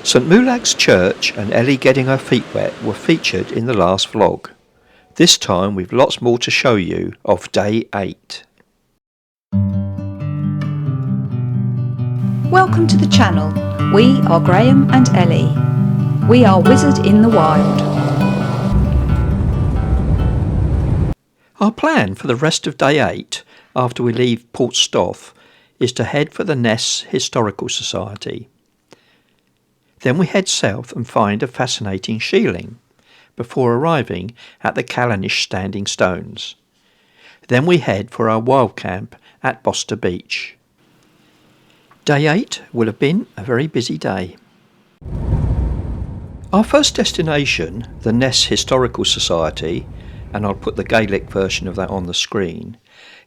St Moulag's Church and Ellie getting her feet wet were featured in the last vlog. This time we've lots more to show you of day 8. Welcome to the channel. We are Graham and Ellie. We are Wizard in the Wild. Our plan for the rest of day 8, after we leave Port Stoff, is to head for the Ness Historical Society. Then we head south and find a fascinating Shieling, before arriving at the Callanish standing stones. Then we head for our wild camp at Bosta Beach. Day 8 will have been a very busy day. Our first destination, the Ness Historical Society, and I'll put the Gaelic version of that on the screen,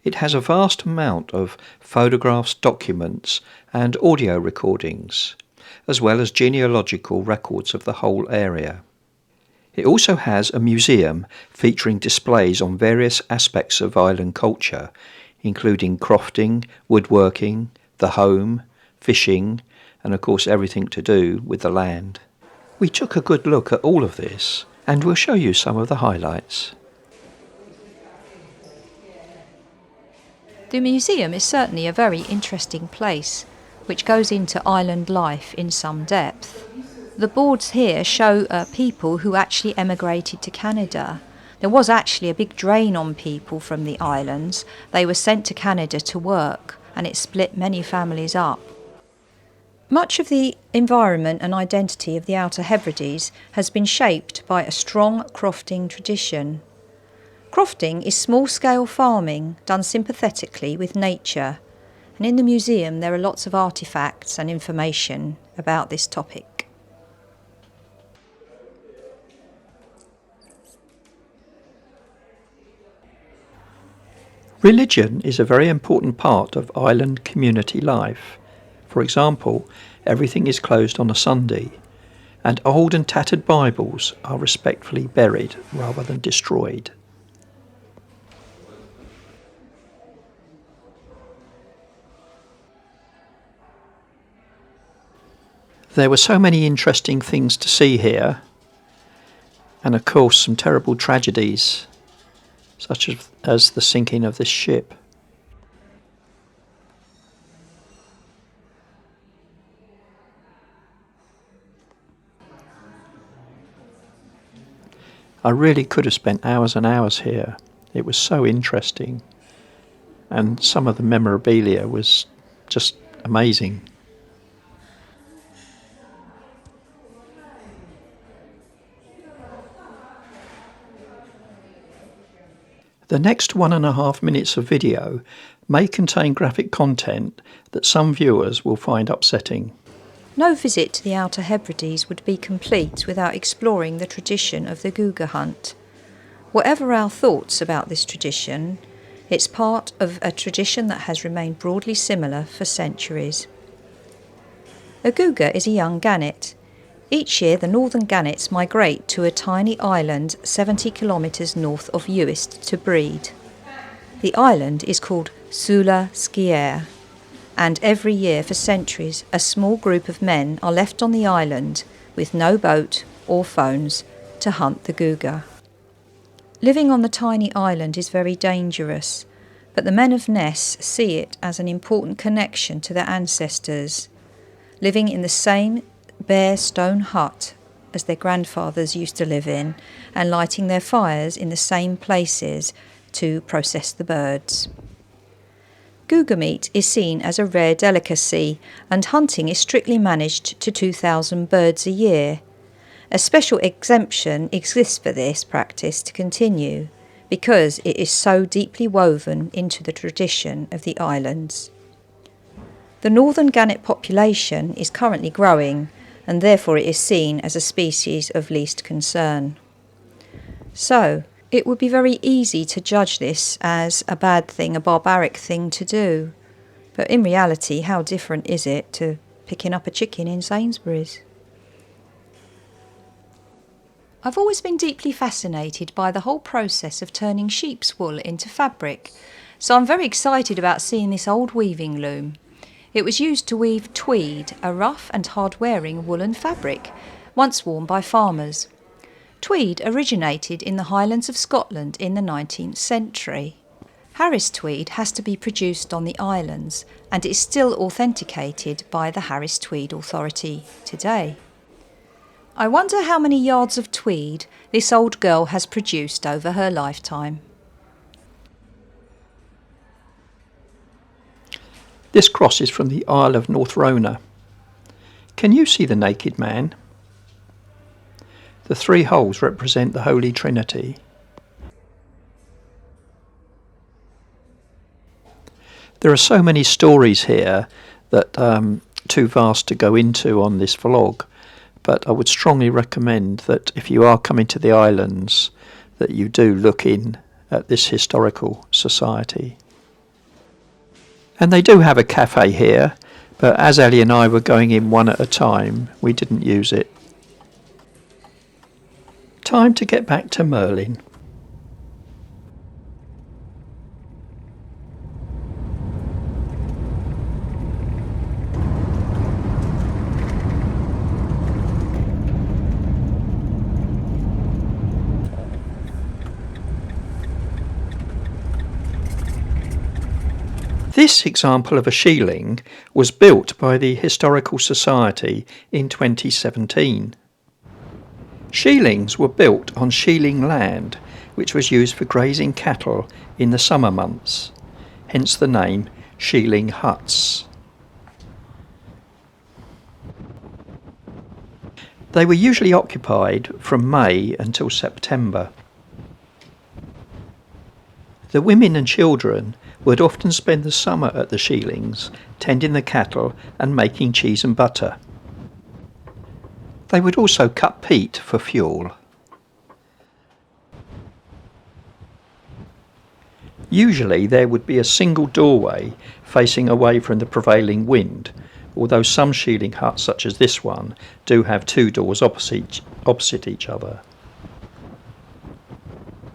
it has a vast amount of photographs, documents and audio recordings, as well as genealogical records of the whole area. It also has a museum featuring displays on various aspects of island culture, including crofting, woodworking, the home, fishing, and of course everything to do with the land. We took a good look at all of this, and we'll show you some of the highlights. The museum is certainly a very interesting place, which goes into island life in some depth. The boards here show people who actually emigrated to Canada. There was actually a big drain on people from the islands. They were sent to Canada to work, and it split many families up. Much of the environment and identity of the Outer Hebrides has been shaped by a strong crofting tradition. Crofting is small-scale farming done sympathetically with nature, and in the museum there are lots of artefacts and information about this topic. Religion is a very important part of island community life. For example, everything is closed on a Sunday, and old and tattered Bibles are respectfully buried rather than destroyed. There were so many interesting things to see here, and of course some terrible tragedies, such as the sinking of this ship. I really could have spent hours and hours here. It was so interesting, and some of the memorabilia was just amazing. The next 1.5 minutes of video may contain graphic content that some viewers will find upsetting. No visit to the Outer Hebrides would be complete without exploring the tradition of the Guga hunt. Whatever our thoughts about this tradition, it's part of a tradition that has remained broadly similar for centuries. A Guga is a young gannet. Each year the northern gannets migrate to a tiny island 70 kilometres north of Uist to breed. The island is called Sula Skier, and every year for centuries a small group of men are left on the island with no boat or phones to hunt the Guga. Living on the tiny island is very dangerous, but the men of Ness see it as an important connection to their ancestors, living in the same bare stone hut as their grandfathers used to live in, and lighting their fires in the same places to process the birds. Guga meat is seen as a rare delicacy, and hunting is strictly managed to 2,000 birds a year. A special exemption exists for this practice to continue, because it is so deeply woven into the tradition of the islands. The northern gannet population is currently growing, and therefore it is seen as a species of least concern. So, it would be very easy to judge this as a bad thing, a barbaric thing to do. But in reality, how different is it to picking up a chicken in Sainsbury's? I've always been deeply fascinated by the whole process of turning sheep's wool into fabric, so I'm very excited about seeing this old weaving loom. It was used to weave tweed, a rough and hard-wearing woolen fabric, once worn by farmers. Tweed originated in the Highlands of Scotland in the 19th century. Harris tweed has to be produced on the islands and is still authenticated by the Harris Tweed Authority today. I wonder how many yards of tweed this old girl has produced over her lifetime. This cross is from the Isle of North Rona. Can you see the naked man? The 3 holes represent the Holy Trinity. There are so many stories here that too vast to go into on this vlog, but I would strongly recommend that if you are coming to the islands that you do look in at this historical society. And they do have a cafe here, but as Ellie and I were going in one at a time, we didn't use it. Time to get back to Merlin. This example of a shieling was built by the Historical Society in 2017. Shielings were built on shieling land, which was used for grazing cattle in the summer months, hence the name shieling huts. They were usually occupied from May until September. The women and children would often spend the summer at the shielings, tending the cattle and making cheese and butter. They would also cut peat for fuel. Usually there would be a single doorway facing away from the prevailing wind, although some shieling huts such as this one do have 2 doors opposite each other.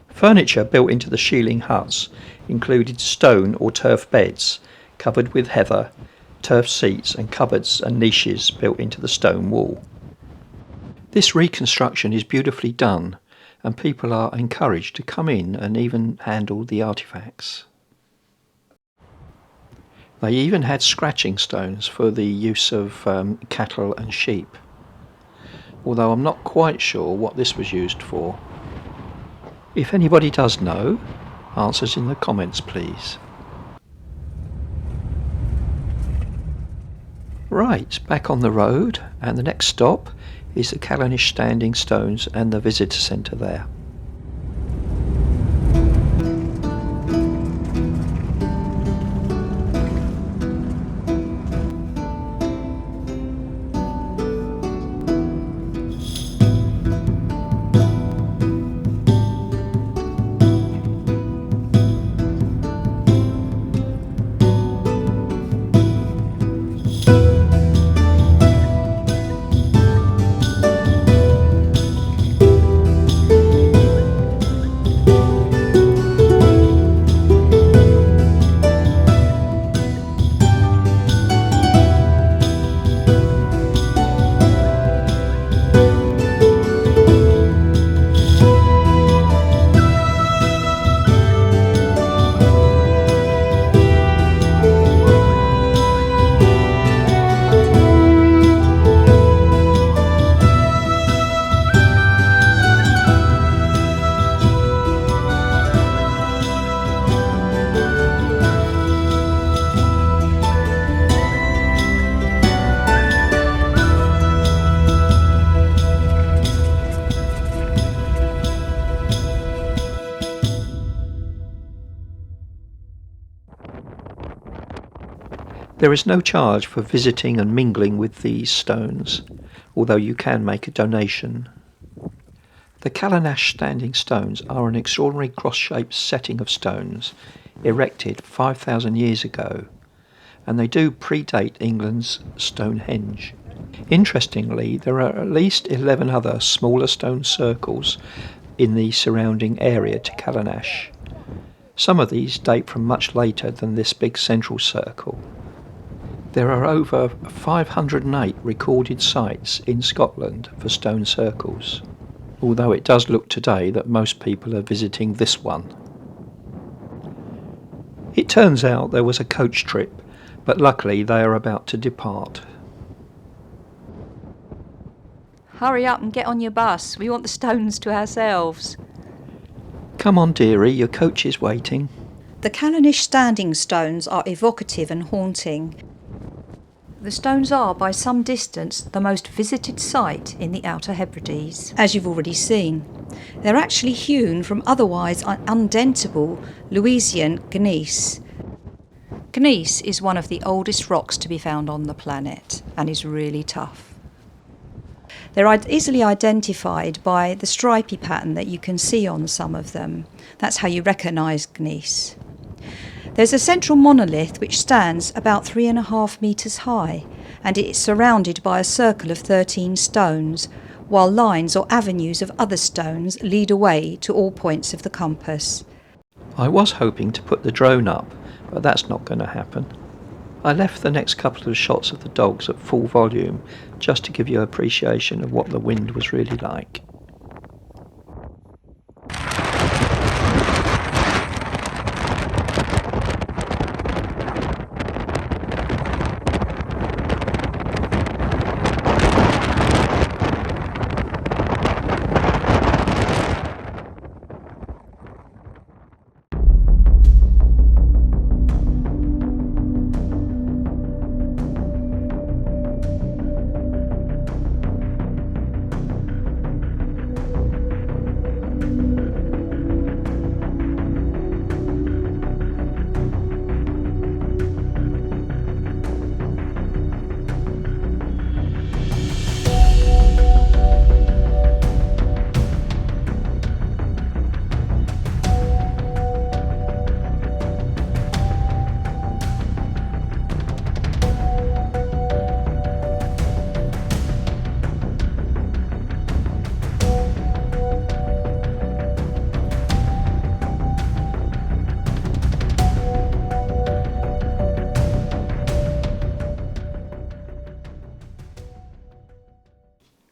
Furniture built into the shieling huts included stone or turf beds covered with heather, turf seats and cupboards and niches built into the stone wall. This reconstruction is beautifully done, and people are encouraged to come in and even handle the artefacts. They even had scratching stones for the use of cattle and sheep, although I'm not quite sure what this was used for. If anybody does know, answers in the comments please. Right, back on the road, and the next stop is the Callanish standing stones and the visitor centre there. There is no charge for visiting and mingling with these stones, although you can make a donation. The Callanish standing stones are an extraordinary cross-shaped setting of stones erected 5,000 years ago, and they do predate England's Stonehenge. Interestingly, there are at least 11 other smaller stone circles in the surrounding area to Callanish. Some of these date from much later than this big central circle. There are over 508 recorded sites in Scotland for stone circles, although it does look today that most people are visiting this one. It turns out there was a coach trip, but luckily they are about to depart. Hurry up and get on your bus. We want the stones to ourselves. Come on, dearie, your coach is waiting. The Callanish standing stones are evocative and haunting. The stones are, by some distance, the most visited site in the Outer Hebrides, as you've already seen. They're actually hewn from otherwise undentable Louisian gneiss. Gneiss is one of the oldest rocks to be found on the planet and is really tough. They're easily identified by the stripy pattern that you can see on some of them. That's how you recognise gneiss. There's a central monolith which stands about 3.5 metres high, and it is surrounded by a circle of 13 stones, while lines or avenues of other stones lead away to all points of the compass. I was hoping to put the drone up, but that's not going to happen. I left the next couple of shots of the dogs at full volume just to give you an appreciation of what the wind was really like.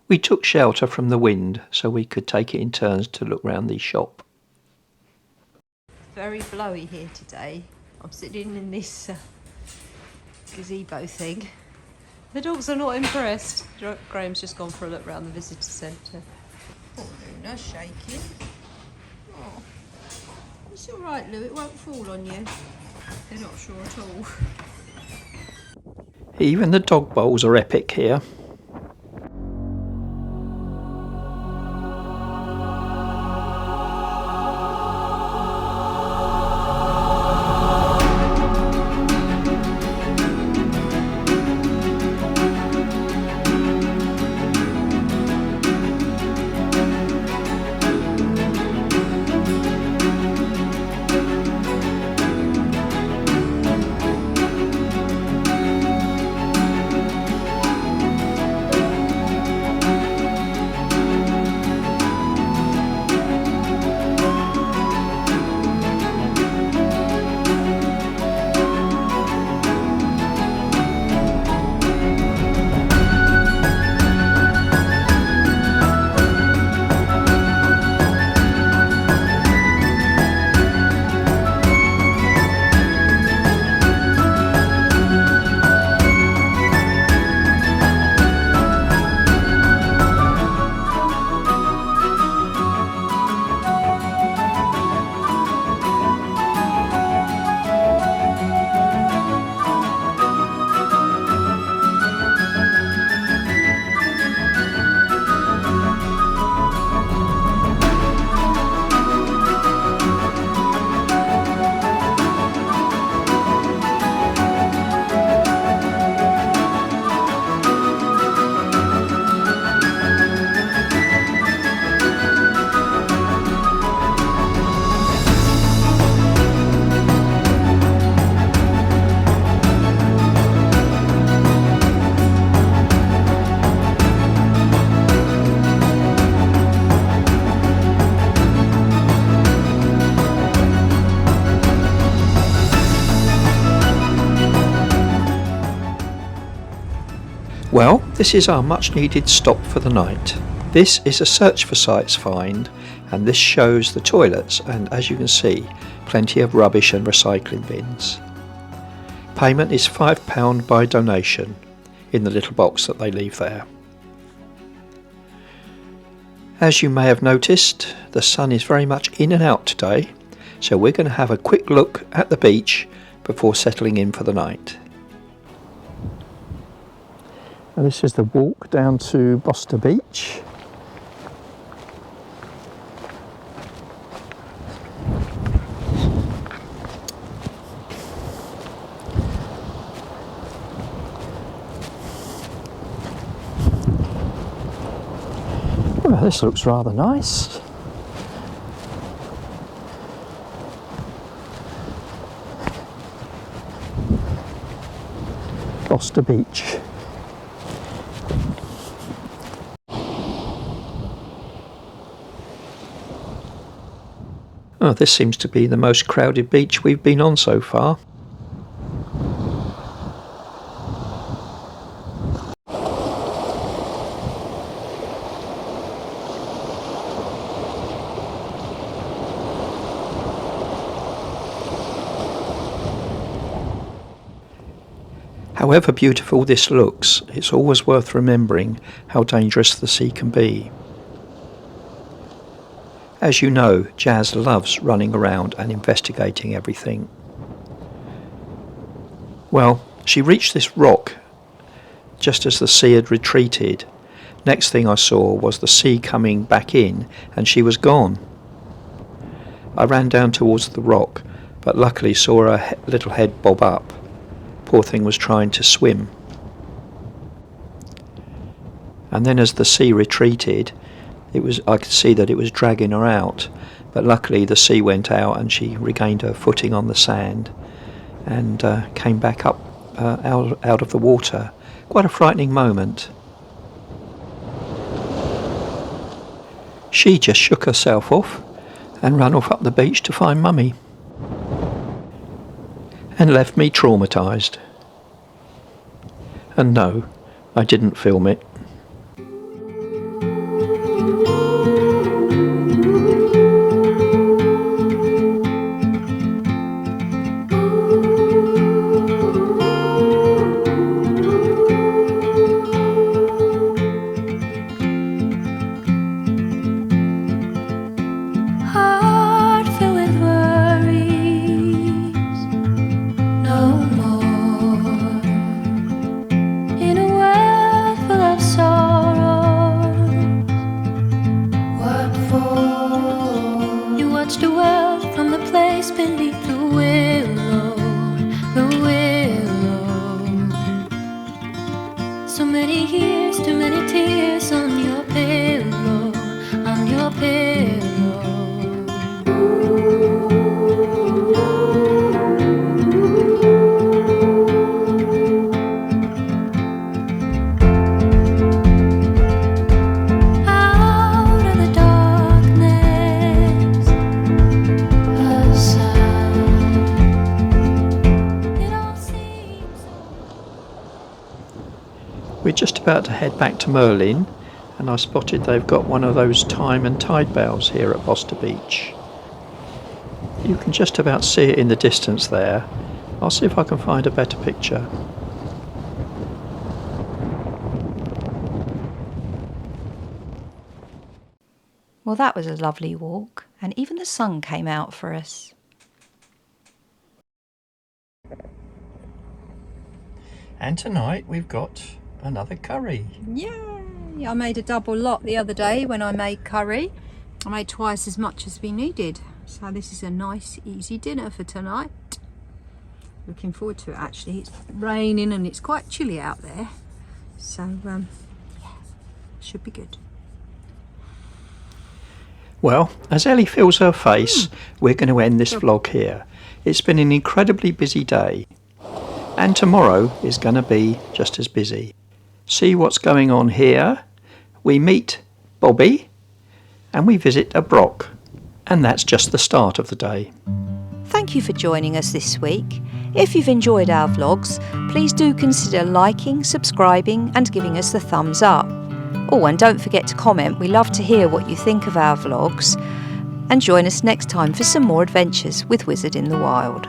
We took shelter from the wind so we could take it in turns to look round the shop. Very blowy here today. I'm sitting in this gazebo thing. The dogs are not impressed. Graham's just gone for a look round the visitor centre. Poor Luna's shaking. Oh, it's all right, Lou. It won't fall on you. They're not sure at all. Even the dog bowls are epic here. Well, this is our much needed stop for the night. This is a search for sites find, and this shows the toilets, and as you can see, plenty of rubbish and recycling bins. Payment is £5 by donation in the little box that they leave there. As you may have noticed, the sun is very much in and out today, so we're going to have a quick look at the beach before settling in for the night. And this is the walk down to Bosta Beach. Well, this looks rather nice. Bosta Beach. Oh, this seems to be the most crowded beach we've been on so far. However beautiful this looks, it's always worth remembering how dangerous the sea can be. As you know, Jazz loves running around and investigating everything. Well, she reached this rock just as the sea had retreated. Next thing I saw was the sea coming back in and she was gone. I ran down towards the rock, but luckily saw her little head bob up. Poor thing was trying to swim. And then as the sea retreated, I could see that it was dragging her out, but luckily the sea went out and she regained her footing on the sand and came back up out of the water. Quite a frightening moment. She just shook herself off and ran off up the beach to find Mummy, and left me traumatised. And no, I didn't film it. So many years, too many tears on your pillow, on your pillow. Out of the darkness, a sound. It all seems so. We're just about to head back to Merlin, and I spotted they've got one of those time and tide bows here at Bosta Beach. You can just about see it in the distance there. I'll see if I can find a better picture. Well, that was a lovely walk, and even the sun came out for us. And tonight we've got another curry. Yay! I made a double lot the other day when I made curry. I made twice as much as we needed. So this is a nice, easy dinner for tonight. Looking forward to it actually. It's raining and it's quite chilly out there. So, yeah, should be good. Well, as Ellie fills her face, we're going to end this vlog here. It's been an incredibly busy day, and tomorrow is going to be just as busy. See what's going on here. We meet Bobby and we visit a Brock, and that's just the start of the day. Thank you for joining us this week. If you've enjoyed our vlogs, please do consider liking, subscribing and giving us the thumbs up. Oh, and don't forget to comment, we love to hear what you think of our vlogs. And join us next time for some more adventures with Wizard in the Wild.